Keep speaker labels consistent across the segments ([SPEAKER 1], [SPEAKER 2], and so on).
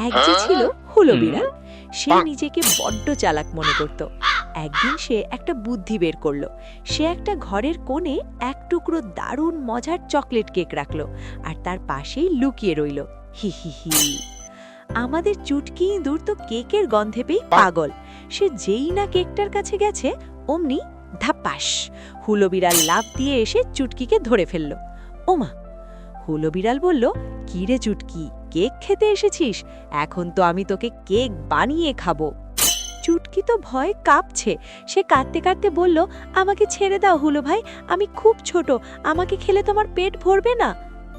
[SPEAKER 1] এক যে ছিল হুলো বিড়াল। সে নিজেকে বড্ড চালাক মনে করত। একদিন সে একটা বুদ্ধি বের করলো। সে একটা ঘরের কোণে এক টুকরো দারুণ মজার চকলেট কেক রাখলো আর তার পাশেই লুকিয়ে রইল। হি হি হি। আমাদের চুটকি ইঁদুর তো কেকের গন্ধে পেয়ে পাগল। সে যেই না কেকটার কাছে গেছে অমনি ধাপাস হুলো বিড়াল লাফ দিয়ে এসে চুটকিকে ধরে ফেলল। ওমা! হুলো বিড়াল বলল, কি রে চুটকি, কেক খেতে এসেছিস? এখন তো আমি তোকে কেক বানিয়ে খাবো। চুটকি তো ভয় কাঁপছে। সে কাঁদতে কাঁদতে বলল, আমাকে ছেড়ে দাও হুলো ভাই, আমি খুব ছোট, আমাকে খেলে তোমার পেট ভরবে না।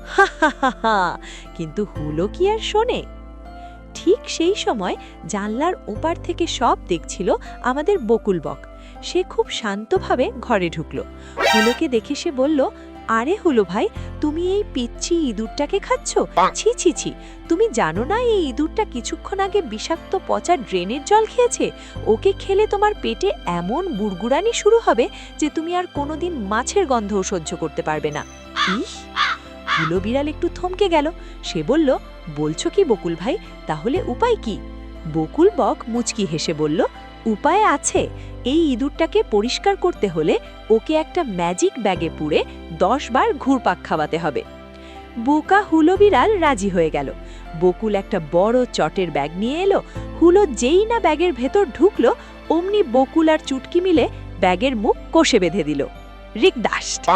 [SPEAKER 1] হা হা হা হা। কিন্তু হুলো কি আর শোনে? ঠিক সেই সময় জানলার ওপার থেকে সব দেখছিল আমাদের বকুল বক। সে খুব শান্তভাবে ঘরে ঢুকলো। হুলোকে দেখে সে বলল, আরে হুলো ভাই, তুমি এই পিচ্চি ইঁদুরটাকে খাচ্ছ? ছি ছি ছি, তুমি জানো না এই ইঁদুরটা কিছুক্ষণ আগে বিষাক্ত পচা ড্রেনের জল খেয়েছে? ওকে খেলে তোমার পেটে এমন বুড়গুড়ানি শুরু হবে যে তুমি আর কোনোদিন মাছের গন্ধও সহ্য করতে পারবে না। ইহ! হুলো বিড়াল একটু থমকে গেল। সে বলল, বলছো কি বকুল ভাই, তাহলে উপায় কি? বকুল বক মুচকি হেসে বলল, উপায় আছে। এই ইঁদুরটাকে পরিষ্কার করতে হলে ওকে একটা ম্যাজিক ব্যাগে পুরে 10 বার ঘুরপাক খাওয়াতে হবে। বোকা হুলো বিড়াল রাজি হয়ে গেল। বকুল একটা বড় চটের ব্যাগ নিয়ে এলো। হুলো যেই না ব্যাগের ভেতর ঢুকলো অমনি বকুল আর চুটকি মিলে ব্যাগের মুখ কষে বেঁধে দিল। রিকদাস্ট!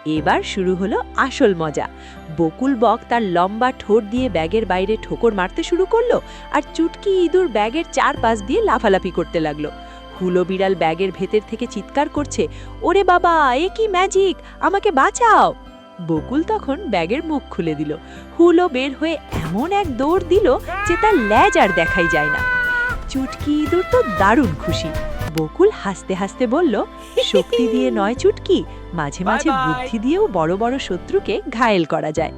[SPEAKER 1] এবার শুরু হলো আসল মজা। বকুল বক তার লম্বা ঠোঁট দিয়ে ব্যাগের বাইরে ঠোকর মারতে শুরু করলো আর চুটকি ইঁদুর ব্যাগের চারপাশ দিয়ে লাফালাফি করতে লাগলো। হুলো বিড়াল ব্যাগের ভেতর থেকে চিৎকার করছে, ওরে বাবা, এ কি ম্যাজিক, আমাকে বাঁচাও! বকুল তখন ব্যাগের মুখ খুলে দিল। হুলো বের হয়ে এমন এক দৌড় দিল যে তার লেজ আর দেখাই যায় না। চুটকি ইঁদুর তো দারুণ খুশি। বকুল হাসতে হাসতে বলল, শক্তি দিয়ে নয় চুটকি, মাঝে মাঝে বুদ্ধি দিয়েও বড় বড় শত্রুকে ঘায়েল করা যায়।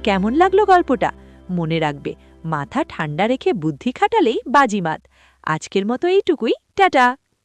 [SPEAKER 1] কেমন লাগলো গল্পটা? মনে রাখবে, মাথা ঠান্ডা রেখে বুদ্ধি খাটালেই বাজিমাত। আজকের মতো এইটুকুই, টাটা।